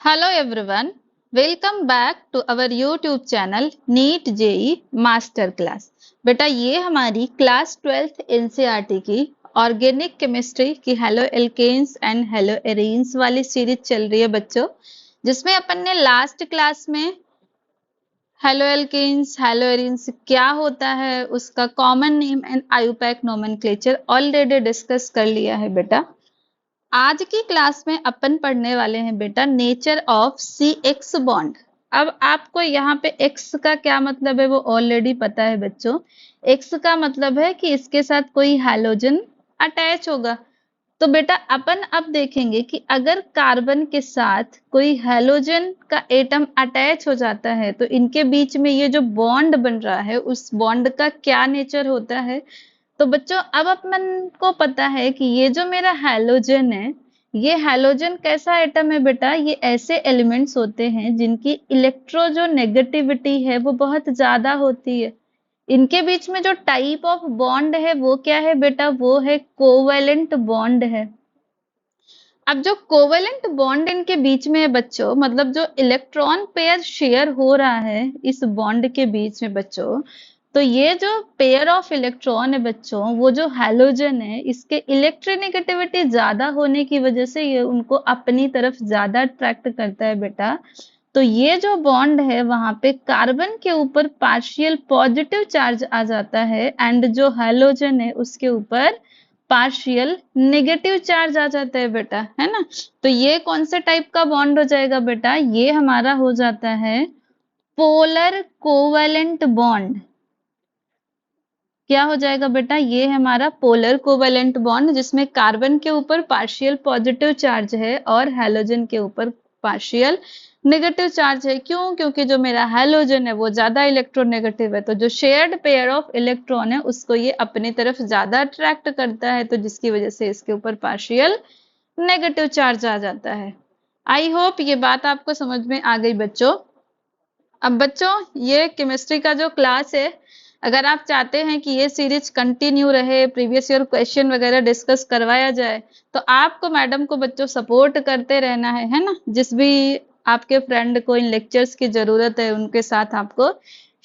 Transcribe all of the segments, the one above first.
Hello everyone, welcome back to our YouTube channel NEET JEE master class. बेटा ये हमारी class 12th NCERT की organic chemistry की halo alkanes and halo arenes वाली series चल रही है बच्चों, जिसमें अपन ने लास्ट क्लास में हेलो एल्केन्स हेलो एरीन्स क्या होता है उसका common name and IUPAC nomenclature already discuss कर लिया है बेटा। आज की क्लास में अपन पढ़ने वाले हैं बेटा nature of C X bond. अब आपको यहाँ पे एक्स का क्या मतलब है वो ऑलरेडी पता है बच्चों। एक्स का मतलब है कि इसके साथ कोई हैलोजन अटैच होगा। तो बेटा अपन अब देखेंगे कि अगर कार्बन के साथ कोई हैलोजन का एटम अटैच हो जाता है तो इनके बीच में ये जो बॉन्ड बन रहा है उस बॉन्ड का क्या नेचर होता है। तो बच्चों अब अपन को पता है कि ये जो मेरा हैलोजन है, ये हैलोजन कैसा एटम है बेटा। ये ऐसे एलिमेंट्स होते हैं जिनकी इलेक्ट्रो जो नेगेटिविटी है वो बहुत ज्यादा होती है। इनके बीच में जो टाइप ऑफ बॉन्ड है वो क्या है बेटा, वो है कोवेलेंट बॉन्ड है। अब जो कोवेलेंट बॉन्ड इनके बीच में है बच्चों, मतलब जो इलेक्ट्रॉन पेयर शेयर हो रहा है इस बॉन्ड के बीच में बच्चों, तो ये जो पेयर ऑफ इलेक्ट्रॉन है बच्चों, वो जो हैलोजन है इसके इलेक्ट्रोनेगेटिविटी ज्यादा होने की वजह से ये उनको अपनी तरफ ज्यादा अट्रैक्ट करता है बेटा। तो ये जो बॉन्ड है वहां पे कार्बन के ऊपर पार्शियल पॉजिटिव चार्ज आ जाता है एंड जो हैलोजन है उसके ऊपर पार्शियल नेगेटिव चार्ज आ जाता है बेटा, है ना। तो ये कौन से टाइप का बॉन्ड हो जाएगा बेटा, ये हमारा हो जाता है पोलर कोवेलेंट बॉन्ड। क्या हो जाएगा बेटा, ये है हमारा पोलर कोवेलेंट बॉन्ड जिसमें कार्बन के ऊपर पार्शियल पॉजिटिव चार्ज है और हैलोजन के ऊपर पार्शियल नेगेटिव चार्ज है। क्यों? क्योंकि जो मेरा हैलोजन है वो ज्यादा इलेक्ट्रोनेगेटिव है, तो जो शेयर्ड पेयर ऑफ इलेक्ट्रॉन है उसको ये अपनी तरफ ज्यादा अट्रैक्ट करता है, तो जिसकी वजह से इसके ऊपर पार्शियल नेगेटिव चार्ज आ जाता है। आई होप ये बात आपको समझ में आ गई बच्चों। अब बच्चों ये केमिस्ट्री का जो क्लास है, अगर आप चाहते हैं कि ये सीरीज कंटिन्यू रहे, प्रीवियस ईयर क्वेश्चन वगैरह डिस्कस करवाया जाए, तो आपको मैडम को बच्चों सपोर्ट करते रहना है ना। जिस भी आपके फ्रेंड को इन लेक्चर्स की जरूरत है उनके साथ आपको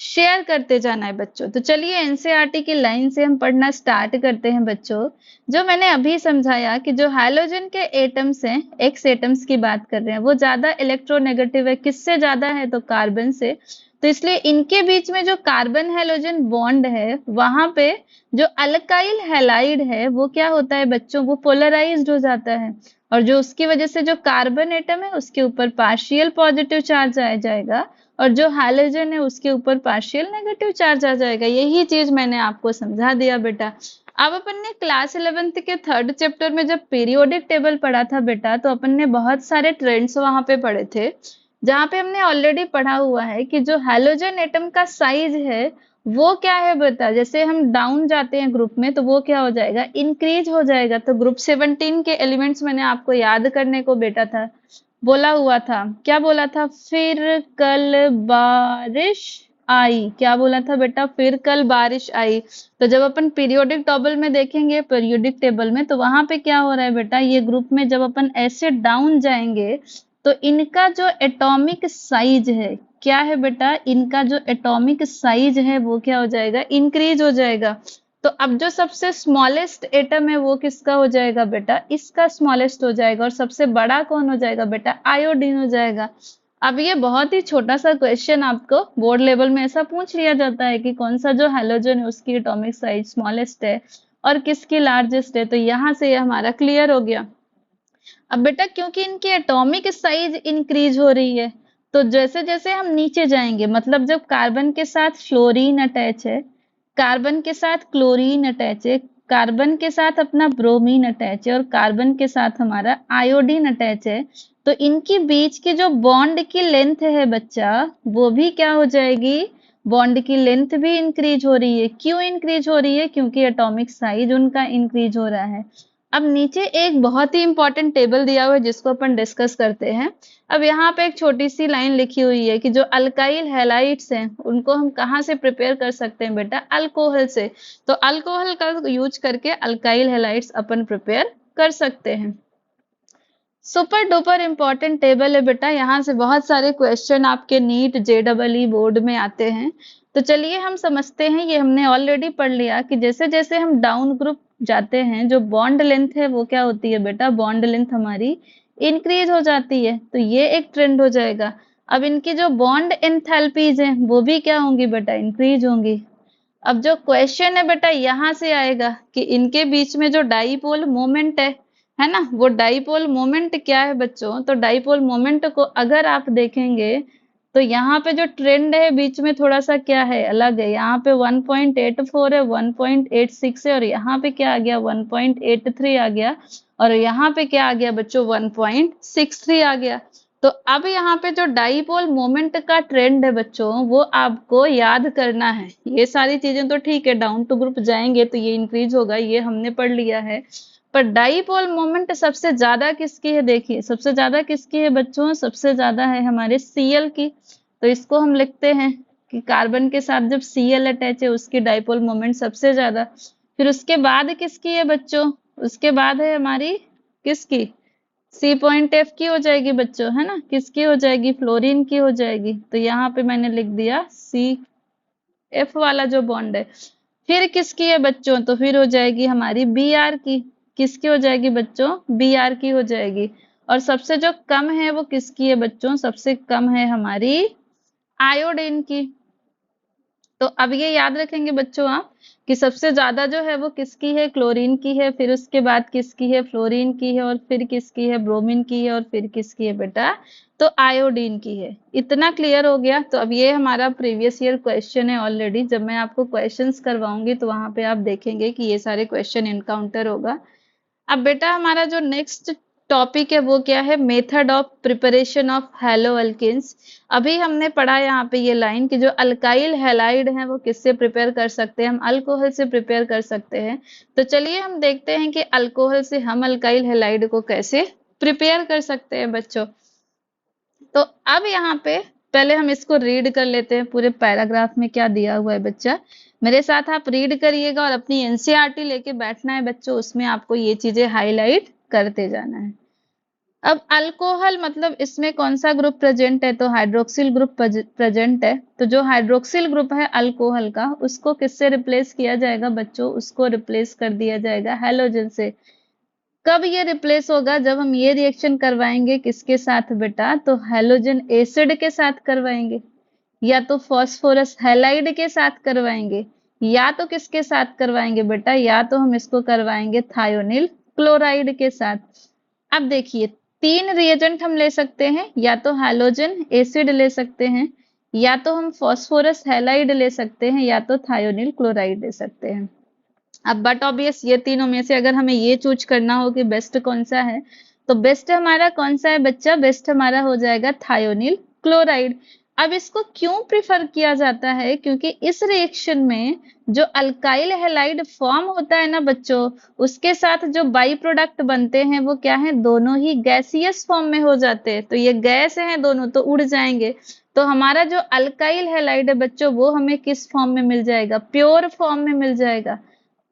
शेयर करते जाना है बच्चों। तो चलिए एनसीईआरटी की लाइन से हम पढ़ना स्टार्ट करते हैं बच्चों। जो मैंने अभी समझाया कि जो हैलोजन के एटम्स हैं, एक्स एटम्स की बात कर रहे हैं, वो ज्यादा इलेक्ट्रोनेगेटिव है। किससे ज्यादा है? तो कार्बन से। तो इसलिए इनके बीच में जो कार्बन हैलोजन बॉन्ड है वहां पे जो अल्काइल हैलाइड है वो क्या होता है बच्चों, वो पोलराइज्ड हो जाता है। और जो उसकी वजह से जो कार्बन एटम है उसके ऊपर पार्शियल पॉजिटिव चार्ज आ जाएगा और जो हैलोजन है उसके ऊपर पार्शियल नेगेटिव चार्ज आ जाएगा। यही चीज मैंने आपको समझा दिया बेटा। अब अपन ने क्लास 11th के थर्ड चैप्टर में जब पीरियोडिक टेबल पढ़ा था बेटा, तो अपन ने बहुत सारे ट्रेंड्स वहां पे पढ़े थे, जहाँ पे हमने ऑलरेडी पढ़ा हुआ है कि जो हैलोजन एटम का साइज है वो क्या है बता। जैसे हम डाउन जाते हैं ग्रुप में तो वो क्या हो जाएगा, इंक्रीज हो जाएगा। तो ग्रुप 17 के एलिमेंट्स मैंने आपको याद करने को बेटा था बोला हुआ था। क्या बोला था? फिर कल बारिश आई। क्या बोला था बेटा? फिर कल बारिश आई। तो जब अपन पीरियोडिक टेबल में देखेंगे, पीरियोडिक टेबल में, तो वहां पे क्या हो रहा है बेटा, ये ग्रुप में जब अपन ऐसे डाउन जाएंगे तो इनका जो एटॉमिक साइज है, क्या है बेटा, इनका जो एटॉमिक साइज है वो क्या हो जाएगा, इंक्रीज हो जाएगा। तो अब जो सबसे स्मॉलेस्ट एटम है वो किसका हो जाएगा बेटा, इसका स्मॉलेस्ट हो जाएगा। और सबसे बड़ा कौन हो जाएगा बेटा? आयोडीन हो जाएगा। अब ये बहुत ही छोटा सा क्वेश्चन आपको बोर्ड लेवल में ऐसा पूछ लिया जाता है कि कौन सा जो हैलोजन है उसकी एटॉमिक साइज स्मॉलेस्ट है और किसकी लार्जेस्ट है। तो यहाँ से ये हमारा क्लियर हो गया। अब बेटा क्योंकि इनकी एटॉमिक साइज इंक्रीज हो रही है, तो जैसे जैसे हम नीचे जाएंगे, मतलब जब कार्बन के साथ फ्लोरीन अटैच है, कार्बन के साथ क्लोरीन अटैच है, कार्बन के साथ अपना ब्रोमीन अटैच है और कार्बन के साथ हमारा आयोडीन अटैच है, तो इनकी बीच की जो बॉन्ड की लेंथ है बच्चा, वो भी क्या हो जाएगी, बॉन्ड की लेंथ भी इंक्रीज हो रही है। क्यों इंक्रीज हो रही है? क्योंकि एटॉमिक साइज उनका इंक्रीज हो रहा है। अब नीचे एक बहुत ही इंपॉर्टेंट टेबल दिया हुआ है जिसको अपन डिस्कस करते हैं। अब यहाँ पे एक छोटी सी लाइन लिखी हुई है कि जो अल्काइल हैलाइड्स हैं उनको हम कहाँ से प्रिपेयर कर सकते हैं बेटा, अल्कोहल से। तो अल्कोहल का यूज करके अल्काइल हैलाइड्स अपन प्रिपेयर कर सकते हैं। सुपर डुपर इम्पोर्टेंट टेबल है बेटा, यहाँ से बहुत सारे क्वेश्चन आपके नीट जेईई बोर्ड में आते हैं। तो चलिए हम समझते हैं, ये हमने ऑलरेडी पढ़ लिया कि जैसे जैसे हम डाउन ग्रुप जाते हैं, जो बॉन्ड लेंथ है वो क्या होती है बेटा, बॉन्ड लेंथ हमारी इंक्रीज हो जाती है, तो ये एक ट्रेंड हो जाएगा। अब इनकी जो बॉन्ड एंथैल्पीज हैं वो भी क्या होंगी बेटा, इंक्रीज होंगी। अब जो क्वेश्चन है बेटा यहाँ से आएगा कि इनके बीच में जो डाईपोल मोमेंट है ना, वो डाईपोल मोमेंट क्या है बच्चों, तो डाईपोल मोमेंट को अगर आप देखेंगे तो यहाँ पे जो ट्रेंड है बीच में थोड़ा सा क्या है, अलग है। यहाँ पे 1.84 है, 1.86 है, और यहाँ पे क्या आ गया 1.83 आ गया, और यहाँ पे क्या आ गया बच्चों 1.63 आ गया। तो अब यहाँ पे जो डाईपोल मोमेंट का ट्रेंड है बच्चों, वो आपको याद करना है। ये सारी चीजें तो ठीक है, डाउन टू ग्रुप जाएंगे तो ये इंक्रीज होगा, ये हमने पढ़ लिया है। पर डाईपोल मोमेंट सबसे ज्यादा किसकी है, देखिए सबसे ज्यादा किसकी है बच्चों, सबसे ज्यादा है हमारे Cl की। तो इसको हम लिखते हैं कि कार्बन के साथ जब Cl अटैच है उसकी डाईपोल मोमेंट सबसे ज्यादा। फिर उसके बाद किसकी है बच्चों, उसके बाद है हमारी किसकी, सी पॉइंट एफ की हो जाएगी बच्चों, है ना, किसकी हो जाएगी, फ्लोरीन की हो जाएगी। तो यहाँ पे मैंने लिख दिया सी एफ वाला जो बॉन्ड है। फिर किसकी है बच्चों, तो फिर हो जाएगी हमारी बी आर की। किसकी हो जाएगी बच्चों, बी आर की हो जाएगी। और सबसे जो कम है वो किसकी है बच्चों, सबसे कम है हमारी आयोडीन की। तो अब ये याद रखेंगे बच्चों आप कि सबसे ज्यादा जो है वो किसकी है, क्लोरीन की है, फिर उसके बाद किसकी है, फ्लोरीन की है, और फिर किसकी है, ब्रोमीन की है, और फिर किसकी है बेटा, तो आयोडीन की है। इतना क्लियर हो गया। तो अब ये हमारा प्रीवियस ईयर क्वेश्चन है ऑलरेडी, जब मैं आपको क्वेश्चंस करवाऊंगी तो वहां पे आप देखेंगे कि ये सारे क्वेश्चन इनकाउंटर होगा। अब बेटा हमारा जो नेक्स्ट टॉपिक है वो क्या है, method of preparation of halo alkanes. अभी हमने पढ़ा यहाँ पे ये लाइन कि जो अल्काइल हैलाइड हैं वो किससे प्रिपेयर कर सकते हैं, हम अल्कोहल से प्रिपेयर कर सकते हैं। तो चलिए हम देखते हैं कि अल्कोहल से हम अल्काइल हैलाइड को कैसे प्रिपेयर कर सकते हैं बच्चों। तो अब यहाँ पे पहले हम इसको रीड कर लेते हैं, पूरे पैराग्राफ में क्या दिया हुआ है बच्चा। मेरे साथ आप रीड करिएगा और अपनी एनसीईआरटी लेके बैठना है बच्चों, उसमें आपको ये चीजें हाईलाइट करते जाना है। अब अल्कोहल मतलब इसमें कौन सा ग्रुप प्रेजेंट है, तो हाइड्रोक्सिल ग्रुप प्रेजेंट है। तो जो हाइड्रोक्सिल ग्रुप है अल्कोहल का, उसको किससे रिप्लेस किया जाएगा बच्चों, उसको रिप्लेस कर दिया जाएगा हैलोजन से। कब ये रिप्लेस होगा, जब हम ये रिएक्शन करवाएंगे किसके साथ बेटा, तो हैलोजन एसिड के साथ करवाएंगे, या तो फास्फोरस हैलाइड के साथ करवाएंगे, या तो किसके साथ करवाएंगे बेटा, या तो हम इसको करवाएंगे थायोनिल क्लोराइड के साथ। अब देखिए तीन रिएजेंट हम ले सकते हैं, या तो हैलोजन एसिड ले सकते हैं, या तो हम फास्फोरस हैलाइड ले सकते हैं, या तो थायोनिल क्लोराइड ले सकते हैं। अब बट ऑब्वियस ये तीनों में से अगर हमें ये चूज करना हो कि बेस्ट कौन सा है, तो बेस्ट हमारा कौन सा है बच्चा, बेस्ट हमारा हो जाएगा थायोनिल क्लोराइड। अब इसको क्यों प्रिफर किया जाता है, क्योंकि इस रिएक्शन में जो अल्काइल हैलाइड फॉर्म होता है ना बच्चों, उसके साथ जो बाई प्रोडक्ट बनते हैं वो क्या है, दोनों ही गैसियस फॉर्म में हो जाते हैं। तो ये गैस हैं दोनों, तो उड़ जाएंगे। तो हमारा जो अल्काइल हैलाइड है बच्चों, वो हमें किस फॉर्म में मिल जाएगा, प्योर फॉर्म में मिल जाएगा।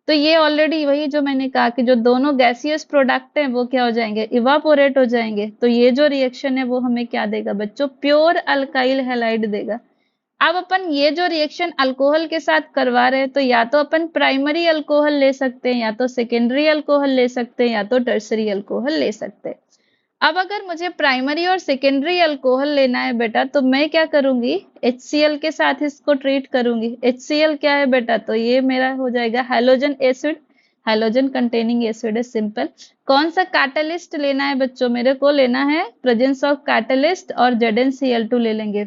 तो ये ऑलरेडी वही जो मैंने कहा कि जो दोनों गैसियस प्रोडक्ट हैं वो क्या हो जाएंगे, इवापोरेट हो जाएंगे। तो ये जो रिएक्शन है वो हमें क्या देगा बच्चों, प्योर अल्काइल हैलाइड देगा। अब अपन ये जो रिएक्शन अल्कोहल के साथ करवा रहे हैं, तो या तो अपन प्राइमरी अल्कोहल ले सकते हैं, या तो सेकेंडरी अल्कोहल ले सकते हैं, या तो टर्सरी अल्कोहल ले सकते हैं। अब अगर मुझे प्राइमरी और सेकेंडरी अल्कोहल लेना है बेटा, तो मैं क्या करूंगी, HCl के साथ इसको ट्रीट करूंगी। HCl क्या है बेटा, तो ये मेरा हो जाएगा halogen acid, halogen containing acid है, सिंपल। कौन सा कैटलिस्ट लेना है बच्चों, मेरे को लेना है प्रेजेंस ऑफ कैटलिस्ट, और ZnCl2 ले लेंगे।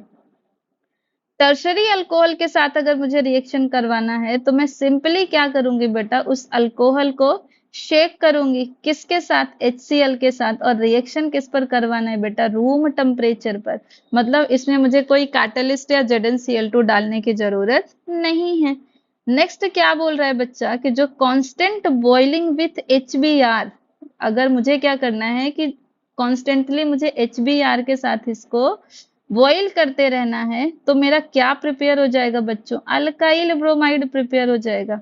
टर्शरी अल्कोहल के साथ अगर मुझे रिएक्शन करवाना है, तो मैं सिंपली क्या करूंगी बेटा, उस अल्कोहल को शेक करूंगी, किसके साथ, HCl के साथ। और रिएक्शन किस पर करवाना है बेटा, रूम टेम्परेचर पर। मतलब इसमें मुझे कोई कैटलिस्ट या ZnCl2 डालने की जरूरत नहीं है। नेक्स्ट क्या बोल रहा है बच्चा कि जो कांस्टेंट बॉइलिंग विथ HBr, अगर मुझे क्या करना है कि कॉन्स्टेंटली मुझे HBr के साथ इसको बॉइल करते रहना है, तो मेरा क्या प्रिपेयर हो जाएगा बच्चों, अल्काइल ब्रोमाइड प्रिपेयर हो जाएगा।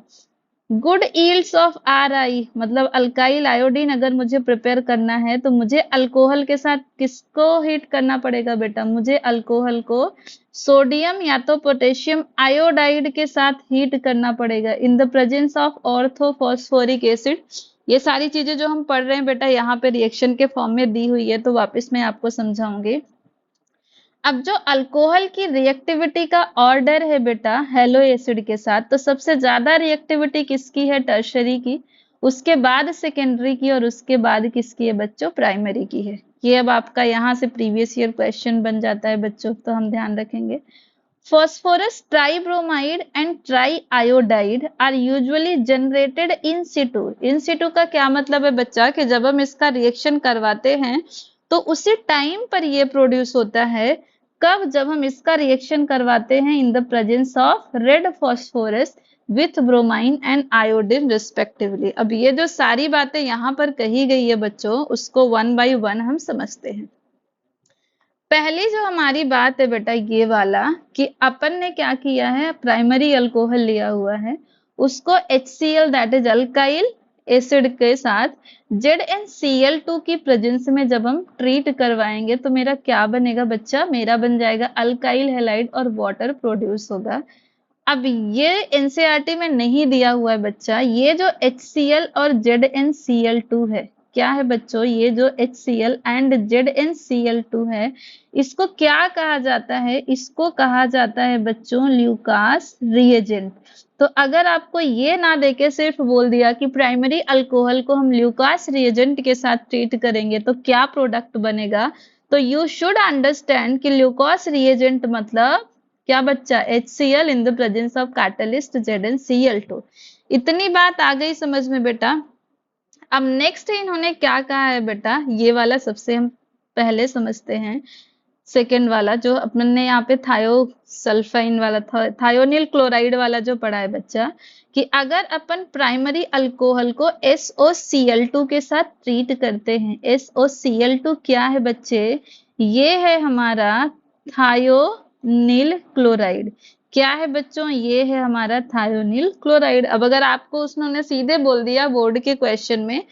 गुड यील्ड्स ऑफ RI मतलब अल्काइल आयोडीन अगर मुझे प्रिपेयर करना है तो मुझे अल्कोहल के साथ किसको हीट करना पड़ेगा बेटा, मुझे अल्कोहल को सोडियम या तो पोटेशियम आयोडाइड के साथ हीट करना पड़ेगा in the presence of orthophosphoric acid. ये सारी चीजें जो हम पढ़ रहे हैं बेटा यहाँ पे रिएक्शन के फॉर्म में दी हुई है, तो वापस मैं आपको समझाऊंगी। अब जो अल्कोहल की रिएक्टिविटी का ऑर्डर है बेटा हेलो एसिड के साथ, तो सबसे ज्यादा रिएक्टिविटी किसकी है, टर्शरी की, उसके बाद सेकेंडरी की, और उसके बाद किसकी है बच्चों, प्राइमरी की है। ये अब आपका यहाँ से प्रीवियस ईयर क्वेश्चन बन जाता है बच्चों, तो हम ध्यान रखेंगे। Phosphorus tribromide and tri iodide are usually generated in situ. In situ का क्या मतलब है बच्चा, कि जब हम इसका रिएक्शन करवाते हैं तो उसी टाइम पर ये प्रोड्यूस होता है। कब, जब हम इसका रिएक्शन करवाते हैं in the presence of red phosphorus with bromine and iodine respectively. अब ये जो सारी बातें यहाँ पर कही गई है बच्चों, उसको वन बाय वन हम समझते हैं। पहली जो हमारी बात है बेटा ये वाला, कि अपन ने क्या किया है, प्राइमरी अल्कोहल लिया हुआ है, उसको HCl that is alkyl acid के साथ ZnCl2 की प्रेजेंस में जब हम ट्रीट करवाएंगे तो मेरा क्या बनेगा बच्चा, मेरा बन जाएगा अल्काइल हैलाइड और वाटर प्रोड्यूस होगा। अब ये एनसीईआरटी में नहीं दिया हुआ है बच्चा, ये जो HCl और ZnCl2 है, क्या है बच्चों, ये जो HCl एंड ZnCl2 है, इसको क्या कहा जाता है, इसको कहा जाता है बच्चों ल्यूकास रिएजेंट। तो अगर आपको ये ना देके सिर्फ बोल दिया कि प्राइमरी अल्कोहल को हम ल्यूकास रिएजेंट के साथ ट्रीट करेंगे तो क्या प्रोडक्ट बनेगा, तो यू शुड अंडरस्टैंड कि ल्यूकास रिएजेंट मतलब क्या बच्चा, HCl in the presence of catalyst ZnCl2। इतनी बात आ गई समझ में बेटा। अब नेक्स्ट इन्होंने क्या कहा है बेटा, ये वाला सबसे हम पहले समझते हैं। सेकेंड वाला जो अपन ने यहाँ पे थायोसल्फाइन वाला थायोनिल क्लोराइड वाला जो पढ़ा है बच्चा, कि अगर अपन प्राइमरी अल्कोहल को SOCl2 के साथ ट्रीट करते हैं, SOCl2 क्या है बच्चे, ये है हमारा थायोनिल क्लोराइड। क्या है बच्चों, ये है हमारा थायोनिल क्लोराइड। अब अगर आपको उसने सीधे बोल दिया बोर्ड के क्वेश्चन में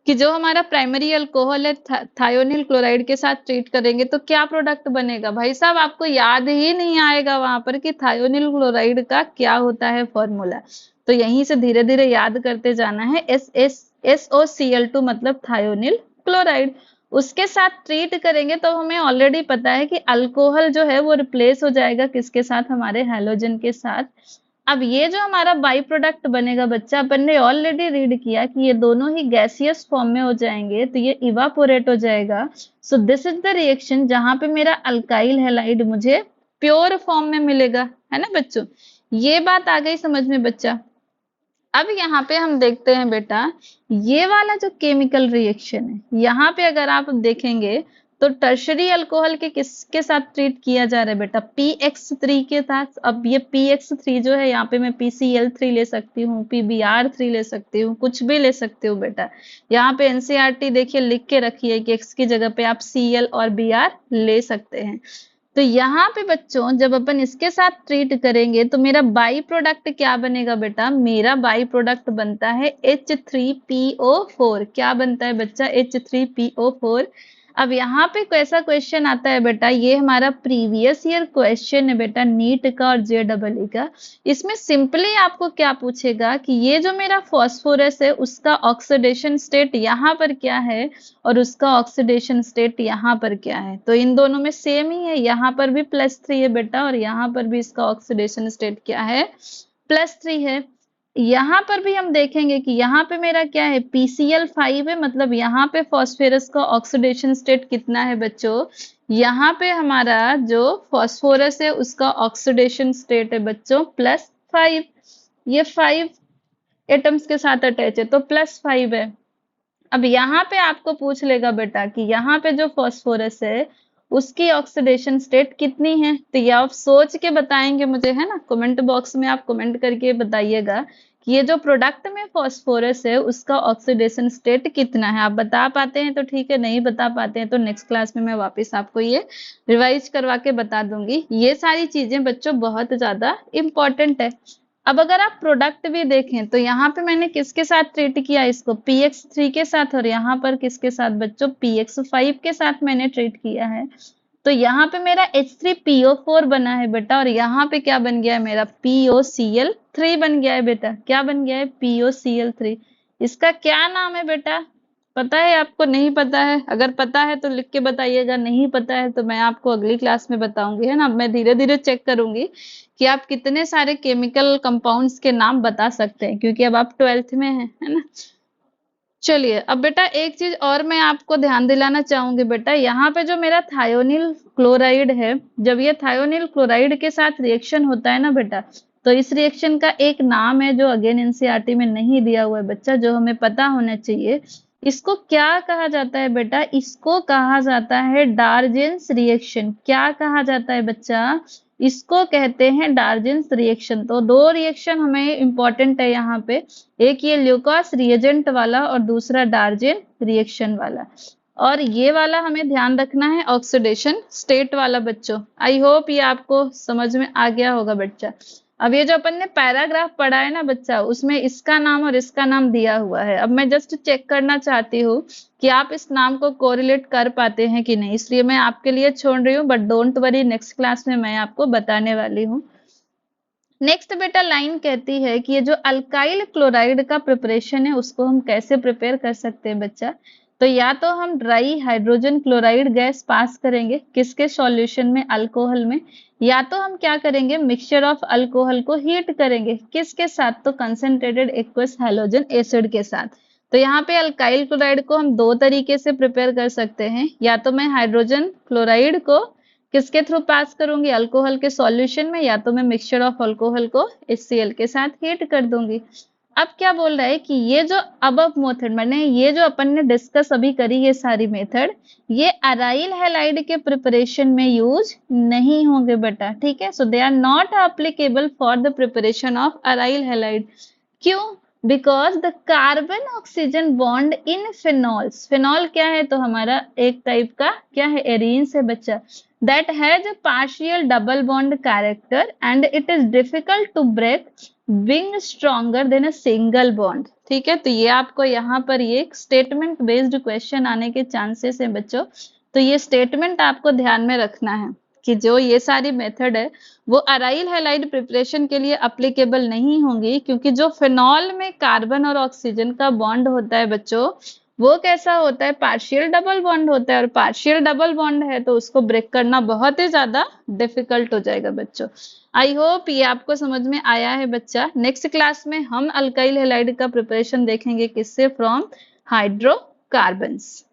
कि जो हमारा प्राइमरी अल्कोहल है थायोनिल क्लोराइड के साथ ट्रीट करेंगे तो क्या प्रोडक्ट बनेगा, भाई साहब आपको याद ही नहीं आएगा वहां पर कि थायोनिल क्लोराइड का क्या होता है फॉर्मूला। तो यहीं से धीरे धीरे याद करते जाना है। SOCl2 मतलब थायोनिल क्लोराइड, उसके साथ ट्रीट करेंगे तो हमें ऑलरेडी पता है कि अल्कोहल जो है वो रिप्लेस हो जाएगा किसके साथ, हमारे हैलोजन के साथ। अब ये जो हमारा बाई प्रोडक्ट बनेगा बच्चा, अपन ने ऑलरेडी रीड किया कि ये दोनों ही गैसियस फॉर्म में हो जाएंगे तो ये इवापोरेट हो जाएगा। So this is the reaction जहां पे मेरा अल्काइल हैलाइड मुझे प्योर फॉर्म में मिलेगा, है ना बच्चों। ये बात आ गई समझ में बच्चा। अब यहाँ पे हम देखते हैं बेटा, ये वाला जो केमिकल रिएक्शन है, यहाँ पे अगर आप देखेंगे तो टर्शरी अल्कोहल के किसके साथ ट्रीट किया जा रहा है बेटा, PX3 के साथ। अब ये PX3 जो है, यहाँ पे मैं PCl3 ले सकती हूँ, PBr3 ले सकती हूँ, कुछ भी ले सकती हूँ बेटा। यहाँ पे एनसीईआरटी देखिए लिख के रखी है कि X की जगह पे आप Cl और Br ले सकते हैं। तो यहाँ पे बच्चों जब अपन इसके साथ ट्रीट करेंगे तो मेरा बाई प्रोडक्ट क्या बनेगा बेटा, मेरा बाई प्रोडक्ट बनता है H3PO4। क्या बनता है बच्चा, H3PO4। अब यहाँ पे कैसा क्वेश्चन आता है बेटा, ये हमारा प्रीवियस ईयर क्वेश्चन है बेटा नीट का और JEE का। इसमें सिंपली आपको क्या पूछेगा कि ये जो मेरा फॉस्फोरस है उसका ऑक्सीडेशन स्टेट यहाँ पर क्या है और उसका ऑक्सीडेशन स्टेट यहाँ पर क्या है। तो इन दोनों में सेम ही है, यहाँ पर भी +3 है बेटा और यहाँ पर भी इसका ऑक्सीडेशन स्टेट क्या है, +3 है। यहाँ पर भी हम देखेंगे कि यहाँ पे मेरा क्या है, PCl5 है, मतलब यहाँ पे फॉस्फोरस का ऑक्सीडेशन स्टेट कितना है बच्चों, यहाँ पे हमारा जो फॉस्फोरस है उसका ऑक्सीडेशन स्टेट है बच्चों +5। ये 5 एटम्स के साथ अटैच है तो +5 है। अब यहाँ पे आपको पूछ लेगा बेटा कि यहाँ पे जो फॉस्फोरस है उसकी ऑक्सीडेशन स्टेट कितनी है, तो ये आप सोच के बताएंगे मुझे, है ना। कमेंट बॉक्स में आप कमेंट करके बताइएगा कि ये जो प्रोडक्ट में फॉस्फोरस है उसका ऑक्सीडेशन स्टेट कितना है। आप बता पाते हैं तो ठीक है, नहीं बता पाते हैं तो नेक्स्ट क्लास में मैं वापस आपको ये रिवाइज करवा के बता दूंगी। ये सारी चीजें बच्चों बहुत ज्यादा इंपॉर्टेंट है। अब अगर आप प्रोडक्ट भी देखें तो यहाँ पे मैंने किसके साथ ट्रीट किया इसको, px3 के साथ, और यहाँ पर किसके साथ बच्चों, px5 के साथ मैंने ट्रीट किया है। तो यहाँ पे मेरा H3PO4 बना है बेटा, और यहाँ पे क्या बन गया है मेरा, POCl3 बन गया है बेटा। क्या बन गया है, POCl3। इसका क्या नाम है बेटा, पता है आपको, नहीं पता है? अगर पता है तो लिख के बताइएगा, नहीं पता है तो मैं आपको अगली क्लास में बताऊंगी, है ना। मैं धीरे धीरे चेक करूंगी कि आप कितने सारे केमिकल कंपाउंड्स के नाम बता सकते हैं, क्योंकि अब आप 12th में हैं, है ना। चलिए अब बेटा एक चीज और मैं आपको ध्यान दिलाना चाहूंगी बेटा, यहाँ पे जो मेरा थायोनिल क्लोराइड है, जब ये थायोनिल क्लोराइड के साथ रिएक्शन होता है ना बेटा, तो इस रिएक्शन का एक नाम है जो अगेन एनसीईआरटी में नहीं दिया हुआ है बच्चा, जो हमें पता होना चाहिए। इसको क्या कहा जाता है बेटा, इसको कहा जाता है डार्जेंस रिएक्शन। क्या कहा जाता है बच्चा, इसको कहते हैं डार्जेंस रिएक्शन। तो दो रिएक्शन हमें इंपॉर्टेंट है यहाँ पे, एक ये ल्यूकास रिएजेंट वाला और दूसरा डार्जेन रिएक्शन वाला। और ये वाला हमें ध्यान रखना है ऑक्सीडेशन स्टेट वाला बच्चों। आई होप ये आपको समझ में आ गया होगा बच्चा। अब ये जो अपन ने पैराग्राफ पढ़ा है ना बच्चा, उसमें इसका नाम और इसका नाम दिया हुआ है। अब मैं जस्ट चेक करना चाहती हूँ कि आप इस नाम को कोरिलेट कर पाते हैं कि नहीं, इसलिए मैं आपके लिए छोड़ रही हूँ, but don't worry, next class में मैं आपको बताने वाली हूँ। नेक्स्ट बेटा लाइन कहती है कि ये जो अल्काइल क्लोराइड का प्रिपरेशन है उसको हम कैसे प्रिपेयर कर सकते हैं बच्चा। तो या तो हम dry hydrogen chloride gas pass करेंगे किसके सॉल्यूशन में, अल्कोहल में, या तो हम क्या करेंगे, मिक्सचर ऑफ अल्कोहल को हीट करेंगे किसके साथ, तो कंसंट्रेटेड एक्वस हैलोजन एसिड के साथ। तो यहाँ पे अल्काइल क्लोराइड को हम दो तरीके से प्रिपेयर कर सकते हैं, या तो मैं हाइड्रोजन क्लोराइड को किसके थ्रू पास करूंगी, अल्कोहल के सॉल्यूशन में, या तो मैं मिक्सचर ऑफ अल्कोहल को HCl के साथ हीट कर दूंगी। अब क्या बोल रहा है कि ये जो अबव मेथड, मैंने ये जो अपन ने डिस्कस अभी करी ये सारी मेथड, ये अराइल हैलाइड के प्रिपरेशन में यूज नहीं होंगे बेटा, ठीक है। So they are not applicable for the preparation of aryl halide. क्यों, because the carbon oxygen bond in phenols, phenol क्या है, तो हमारा एक टाइप का क्या है, एरीन्स है बच्चा, that has a partial double bond character and it is difficult to break being stronger than a single bond। ठीक है, तो ये आपको यहाँ पर ये स्टेटमेंट बेस्ड क्वेश्चन आने के चांसेस है बच्चों। तो ये स्टेटमेंट आपको ध्यान में रखना है कि जो ये सारी मेथड है वो अराइल हैलाइड प्रिपरेशन के लिए अप्लीकेबल नहीं होंगी, क्योंकि जो फिनॉल में कार्बन और ऑक्सीजन का बॉन्ड होता है बच्चों, वो कैसा होता है, पार्शियल डबल बॉन्ड होता है, और पार्शियल डबल बॉन्ड है तो उसको ब्रेक करना बहुत ही ज्यादा डिफिकल्ट हो जाएगा बच्चों। आई होप ये आपको समझ में आया है बच्चा। नेक्स्ट क्लास में हम अल्काइल हैलाइड का प्रिपरेशन देखेंगे किससे, फ्रॉम हाइड्रोकार्बन्स।